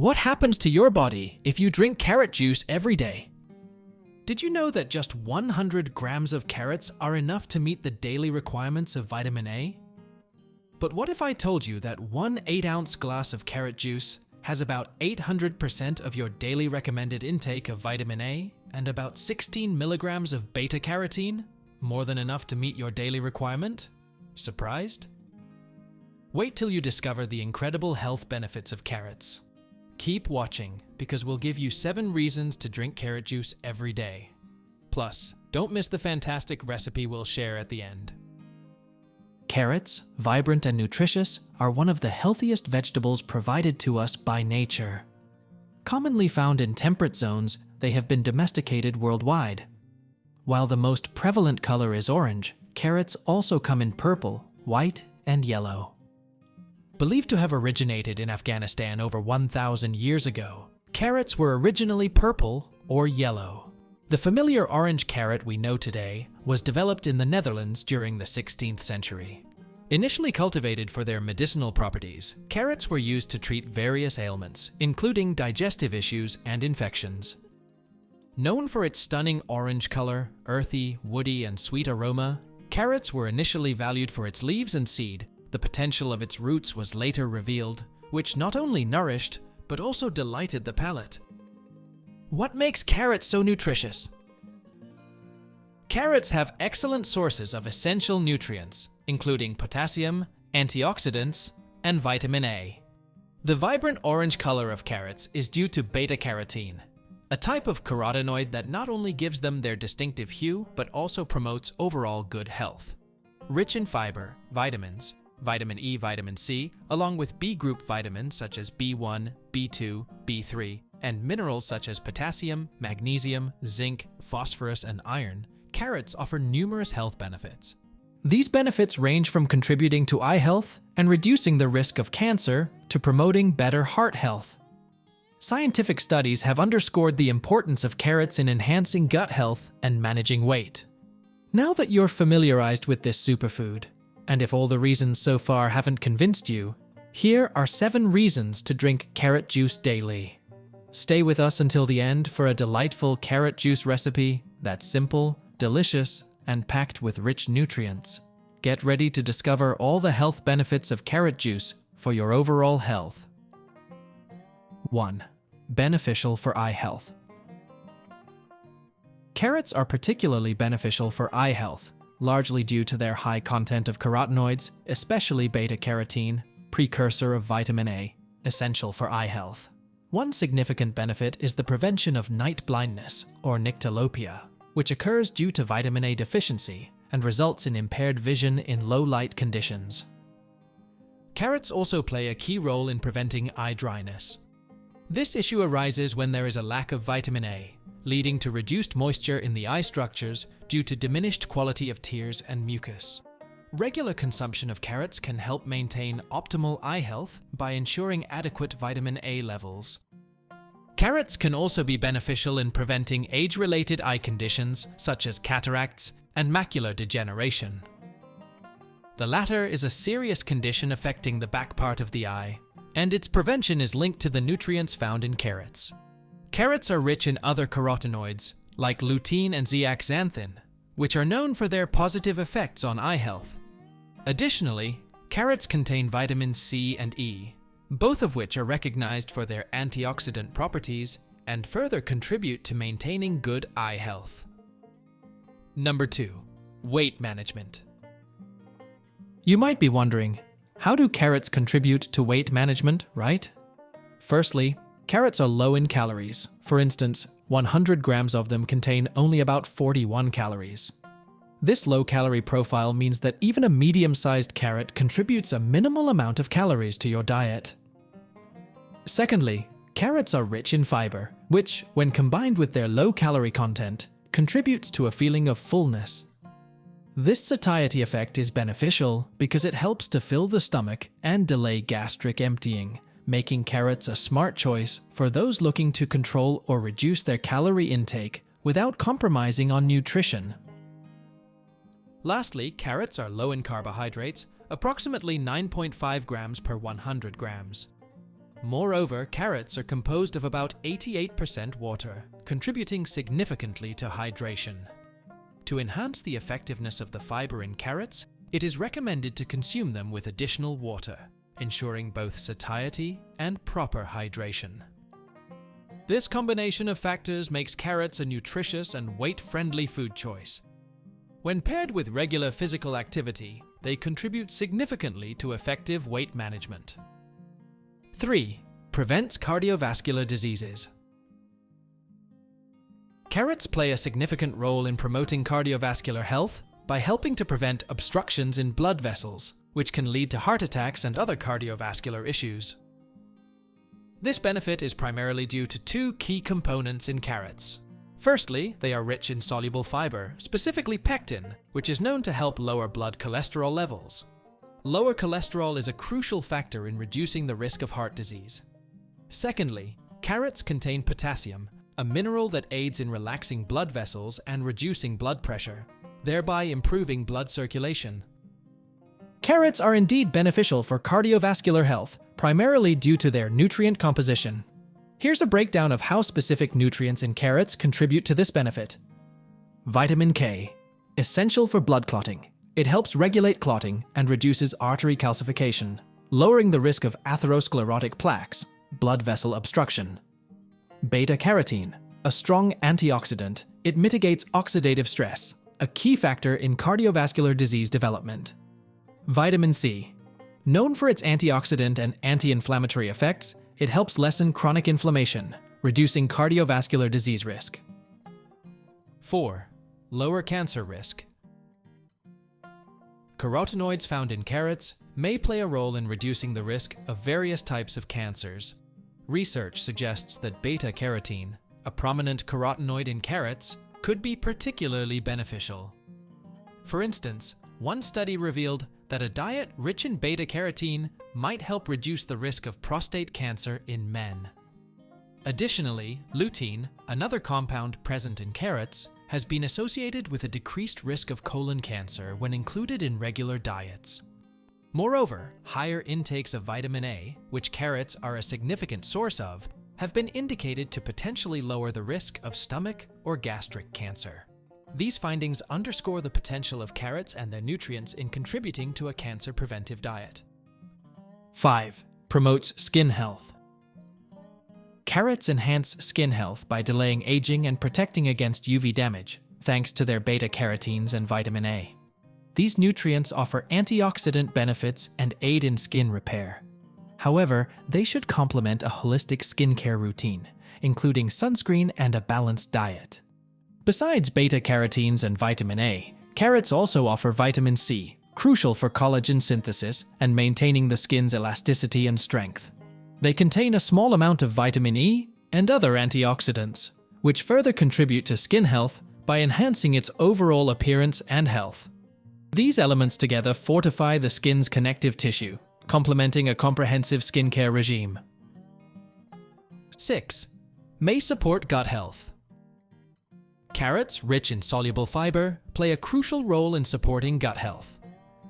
What happens to your body if you drink carrot juice every day? Did you know that just 100 grams of carrots are enough to meet the daily requirements of vitamin A? But what if I told you that one 8-ounce glass of carrot juice has about 800% of your daily recommended intake of vitamin A and about 16 milligrams of beta-carotene? More than enough to meet your daily requirement? Surprised? Wait till you discover the incredible health benefits of carrots. Keep watching, because we'll give you 7 reasons to drink carrot juice every day. Plus, don't miss the fantastic recipe we'll share at the end. Carrots, vibrant and nutritious, are one of the healthiest vegetables provided to us by nature. Commonly found in temperate zones, they have been domesticated worldwide. While the most prevalent color is orange, carrots also come in purple, white, and yellow. Believed to have originated in Afghanistan over 1,000 years ago, carrots were originally purple or yellow. The familiar orange carrot we know today was developed in the Netherlands during the 16th century. Initially cultivated for their medicinal properties, carrots were used to treat various ailments, including digestive issues and infections. Known for its stunning orange color, earthy, woody, and sweet aroma, carrots were initially valued for its leaves and seed. The potential of its roots was later revealed, which not only nourished, but also delighted the palate. What makes carrots so nutritious? Carrots have excellent sources of essential nutrients, including potassium, antioxidants, and vitamin A. The vibrant orange color of carrots is due to beta-carotene, a type of carotenoid that not only gives them their distinctive hue, but also promotes overall good health. Rich in fiber, vitamins, vitamin E, vitamin C, along with B-group vitamins such as B1, B2, B3, and minerals such as potassium, magnesium, zinc, phosphorus, and iron, carrots offer numerous health benefits. These benefits range from contributing to eye health and reducing the risk of cancer to promoting better heart health. Scientific studies have underscored the importance of carrots in enhancing gut health and managing weight. Now that you're familiarized with this superfood, and if all the reasons so far haven't convinced you, here are 7 reasons to drink carrot juice daily. Stay with us until the end for a delightful carrot juice recipe that's simple, delicious, and packed with rich nutrients. Get ready to discover all the health benefits of carrot juice for your overall health. 1. Beneficial for eye health. Carrots are particularly beneficial for eye health, largely due to their high content of carotenoids, especially beta-carotene, precursor of vitamin A, essential for eye health. One significant benefit is the prevention of night blindness, or nyctalopia, which occurs due to vitamin A deficiency and results in impaired vision in low-light conditions. Carrots also play a key role in preventing eye dryness. This issue arises when there is a lack of vitamin A, leading to reduced moisture in the eye structures due to diminished quality of tears and mucus. Regular consumption of carrots can help maintain optimal eye health by ensuring adequate vitamin A levels. Carrots can also be beneficial in preventing age-related eye conditions such as cataracts and macular degeneration. The latter is a serious condition affecting the back part of the eye, and its prevention is linked to the nutrients found in carrots. Carrots are rich in other carotenoids, like lutein and zeaxanthin, which are known for their positive effects on eye health. Additionally, carrots contain vitamins C and E, both of which are recognized for their antioxidant properties and further contribute to maintaining good eye health. Number 2. Weight management. You might be wondering, how do carrots contribute to weight management, right? Firstly, carrots are low in calories. For instance, 100 grams of them contain only about 41 calories. This low-calorie profile means that even a medium-sized carrot contributes a minimal amount of calories to your diet. Secondly, carrots are rich in fiber, which, when combined with their low-calorie content, contributes to a feeling of fullness. This satiety effect is beneficial because it helps to fill the stomach and delay gastric emptying, making carrots a smart choice for those looking to control or reduce their calorie intake without compromising on nutrition. Lastly, carrots are low in carbohydrates, approximately 9.5 grams per 100 grams. Moreover, carrots are composed of about 88% water, contributing significantly to hydration. To enhance the effectiveness of the fiber in carrots, it is recommended to consume them with additional water, ensuring both satiety and proper hydration. This combination of factors makes carrots a nutritious and weight-friendly food choice. When paired with regular physical activity, they contribute significantly to effective weight management. 3. Prevents cardiovascular diseases. Carrots play a significant role in promoting cardiovascular health by helping to prevent obstructions in blood vessels, which can lead to heart attacks and other cardiovascular issues. This benefit is primarily due to two key components in carrots. Firstly, they are rich in soluble fiber, specifically pectin, which is known to help lower blood cholesterol levels. Lower cholesterol is a crucial factor in reducing the risk of heart disease. Secondly, carrots contain potassium, a mineral that aids in relaxing blood vessels and reducing blood pressure, thereby improving blood circulation. Carrots are indeed beneficial for cardiovascular health, primarily due to their nutrient composition. Here's a breakdown of how specific nutrients in carrots contribute to this benefit. Vitamin K, essential for blood clotting. It helps regulate clotting and reduces artery calcification, lowering the risk of atherosclerotic plaques, blood vessel obstruction. Beta-carotene, a strong antioxidant. It mitigates oxidative stress, a key factor in cardiovascular disease development. Vitamin C. Known for its antioxidant and anti-inflammatory effects, it helps lessen chronic inflammation, reducing cardiovascular disease risk. 4. Lower cancer risk. Carotenoids found in carrots may play a role in reducing the risk of various types of cancers. Research suggests that beta-carotene, a prominent carotenoid in carrots, could be particularly beneficial. For instance, one study revealed that a diet rich in beta-carotene might help reduce the risk of prostate cancer in men. Additionally, lutein, another compound present in carrots, has been associated with a decreased risk of colon cancer when included in regular diets. Moreover, higher intakes of vitamin A, which carrots are a significant source of, have been indicated to potentially lower the risk of stomach or gastric cancer. These findings underscore the potential of carrots and their nutrients in contributing to a cancer-preventive diet. 5. Promotes skin health. Carrots enhance skin health by delaying aging and protecting against UV damage, thanks to their beta-carotenes and vitamin A. These nutrients offer antioxidant benefits and aid in skin repair. However, they should complement a holistic skincare routine, including sunscreen and a balanced diet. Besides beta-carotenes and vitamin A, carrots also offer vitamin C, crucial for collagen synthesis and maintaining the skin's elasticity and strength. They contain a small amount of vitamin E and other antioxidants, which further contribute to skin health by enhancing its overall appearance and health. These elements together fortify the skin's connective tissue, complementing a comprehensive skincare regime. 6. May support gut health. Carrots, rich in soluble fiber, play a crucial role in supporting gut health.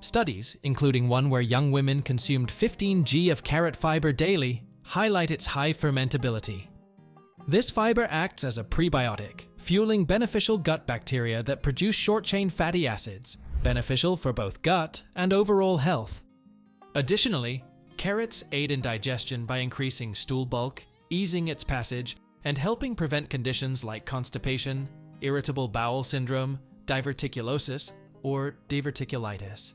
Studies, including one where young women consumed 15 g of carrot fiber daily, highlight its high fermentability. This fiber acts as a prebiotic, fueling beneficial gut bacteria that produce short-chain fatty acids, beneficial for both gut and overall health. Additionally, carrots aid in digestion by increasing stool bulk, easing its passage, and helping prevent conditions like constipation, irritable bowel syndrome, diverticulosis, or diverticulitis.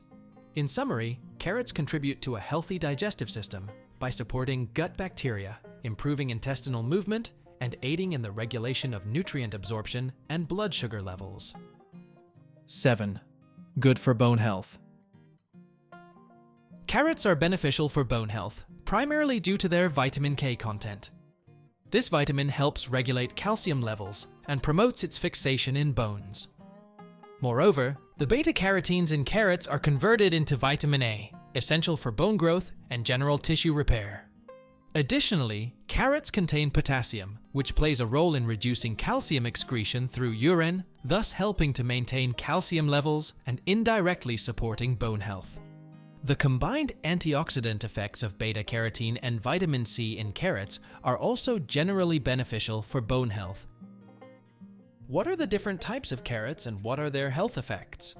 In summary, carrots contribute to a healthy digestive system by supporting gut bacteria, improving intestinal movement, and aiding in the regulation of nutrient absorption and blood sugar levels. 7. Good for bone health. Carrots are beneficial for bone health, primarily due to their vitamin K content. This vitamin helps regulate calcium levels and promotes its fixation in bones. Moreover, the beta-carotenes in carrots are converted into vitamin A, essential for bone growth and general tissue repair. Additionally, carrots contain potassium, which plays a role in reducing calcium excretion through urine, thus helping to maintain calcium levels and indirectly supporting bone health. The combined antioxidant effects of beta-carotene and vitamin C in carrots are also generally beneficial for bone health. What are the different types of carrots and what are their health effects?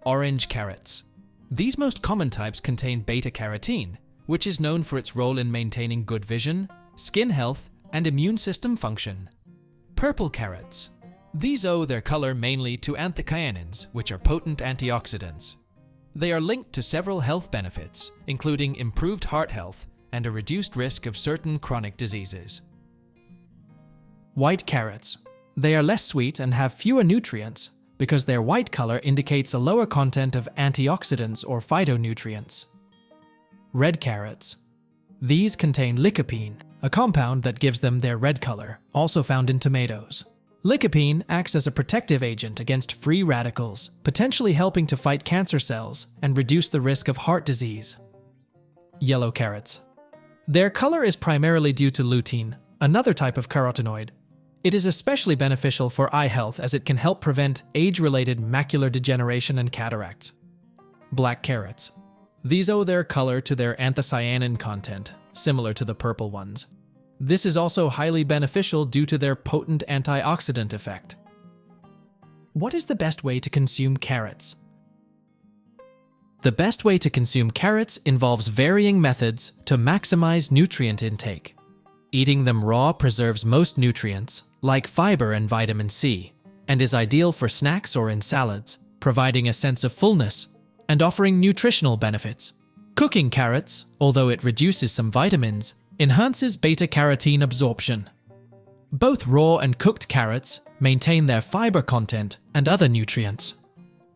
Orange carrots. These most common types contain beta-carotene, which is known for its role in maintaining good vision, skin health, and immune system function. Purple carrots. These owe their color mainly to anthocyanins, which are potent antioxidants. They are linked to several health benefits, including improved heart health and a reduced risk of certain chronic diseases. White carrots. They are less sweet and have fewer nutrients because their white color indicates a lower content of antioxidants or phytonutrients. Red carrots. These contain lycopene, a compound that gives them their red color, also found in tomatoes. Lycopene acts as a protective agent against free radicals, potentially helping to fight cancer cells and reduce the risk of heart disease. Yellow carrots. Their color is primarily due to lutein, another type of carotenoid. It is especially beneficial for eye health as it can help prevent age-related macular degeneration and cataracts. Black carrots. These owe their color to their anthocyanin content, similar to the purple ones. This is also highly beneficial due to their potent antioxidant effect. What is the best way to consume carrots? The best way to consume carrots involves varying methods to maximize nutrient intake. Eating them raw preserves most nutrients, like fiber and vitamin C, and is ideal for snacks or in salads, providing a sense of fullness and offering nutritional benefits. Cooking carrots, although it reduces some vitamins, enhances beta-carotene absorption. Both raw and cooked carrots maintain their fiber content and other nutrients.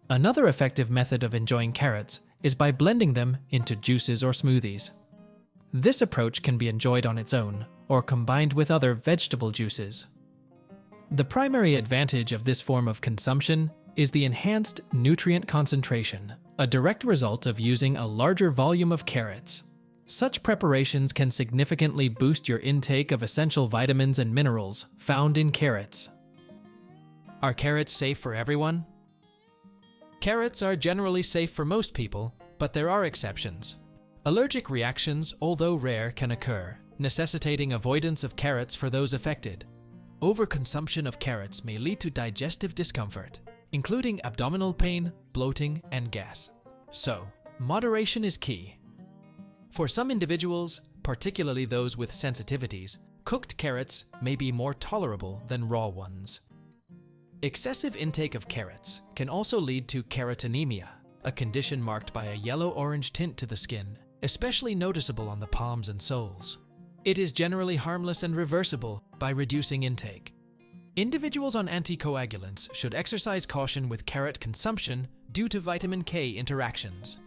Another effective method of enjoying carrots is by blending them into juices or smoothies. This approach can be enjoyed on its own or combined with other vegetable juices. The primary advantage of this form of consumption is the enhanced nutrient concentration, a direct result of using a larger volume of carrots. Such preparations can significantly boost your intake of essential vitamins and minerals found in carrots. Are carrots safe for everyone? Carrots are generally safe for most people, but there are exceptions. Allergic reactions, although rare, can occur, necessitating avoidance of carrots for those affected. Overconsumption of carrots may lead to digestive discomfort, including abdominal pain, bloating, and gas. So, moderation is key. For some individuals, particularly those with sensitivities, cooked carrots may be more tolerable than raw ones. Excessive intake of carrots can also lead to carotenemia, a condition marked by a yellow-orange tint to the skin, especially noticeable on the palms and soles. It is generally harmless and reversible by reducing intake. Individuals on anticoagulants should exercise caution with carrot consumption due to vitamin K interactions.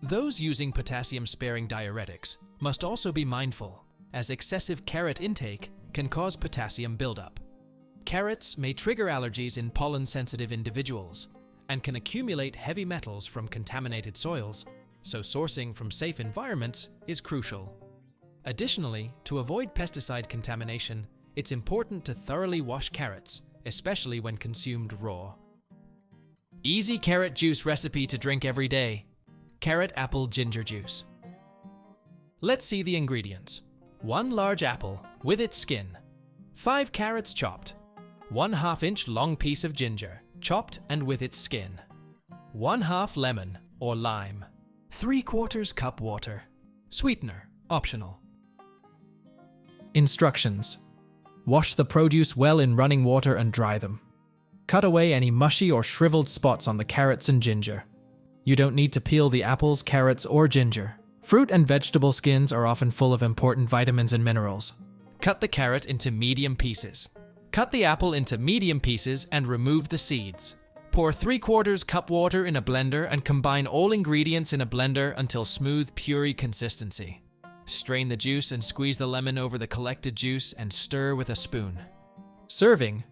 Those using potassium-sparing diuretics must also be mindful, as excessive carrot intake can cause potassium buildup. Carrots may trigger allergies in pollen-sensitive individuals and can accumulate heavy metals from contaminated soils, so sourcing from safe environments is crucial. Additionally, to avoid pesticide contamination, it's important to thoroughly wash carrots, especially when consumed raw. Easy carrot juice recipe to drink every day. Carrot apple ginger juice. Let's see the ingredients. 1 large apple with its skin. 5 carrots chopped. 1/2 inch long piece of ginger, chopped and with its skin. 1/2 lemon or lime. 3/4 cup water. Sweetener, optional. Instructions. Wash the produce well in running water and dry them. Cut away any mushy or shriveled spots on the carrots and ginger. You don't need to peel the apples, carrots, or ginger. Fruit and vegetable skins are often full of important vitamins and minerals. Cut the carrot into medium pieces. Cut the apple into medium pieces and remove the seeds. Pour 3/4 cup water in a blender and combine all ingredients in a blender until smooth, puree consistency. Strain the juice and squeeze the lemon over the collected juice and stir with a spoon. Serving.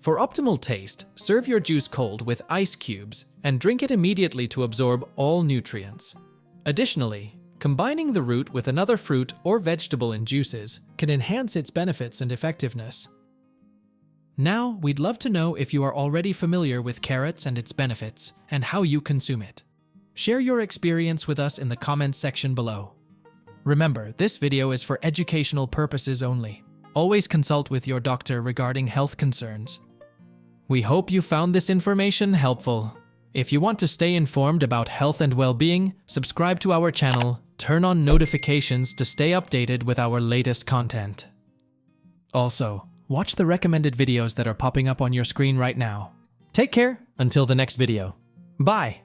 For optimal taste, serve your juice cold with ice cubes and drink it immediately to absorb all nutrients. Additionally, combining the root with another fruit or vegetable in juices can enhance its benefits and effectiveness. Now, we'd love to know if you are already familiar with carrots and its benefits and how you consume it. Share your experience with us in the comments section below. Remember, this video is for educational purposes only. Always consult with your doctor regarding health concerns. We hope you found this information helpful. If you want to stay informed about health and well-being, subscribe to our channel, turn on notifications to stay updated with our latest content. Also, watch the recommended videos that are popping up on your screen right now. Take care until the next video. Bye!